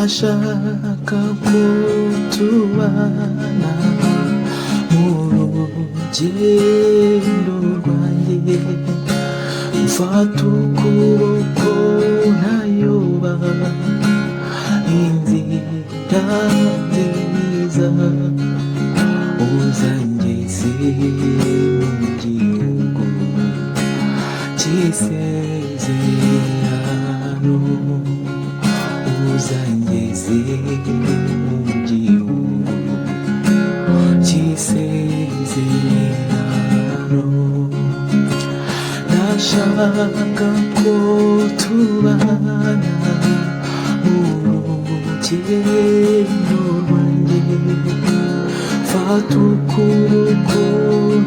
ndashaka ko tubana mu rugendo rwanjye, mfata ukuboko ntayoba inzira nziza, uzangeze mu gihugu cy'isezerano, uzangeze mu gihugu cy'isezerano. Ndashaka ko tubana mu rugendo rwanjye, mfata ukuboko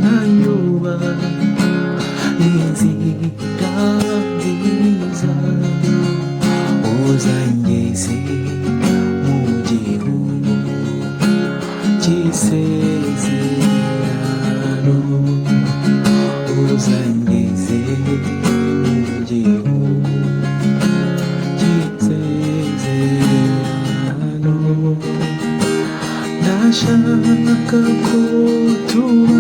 ntayoba inzira nziza, uzangeze mu gihugu cy'isezerano, uzangeze mu gihugu cy'isezerano. Ndashaka ko tubana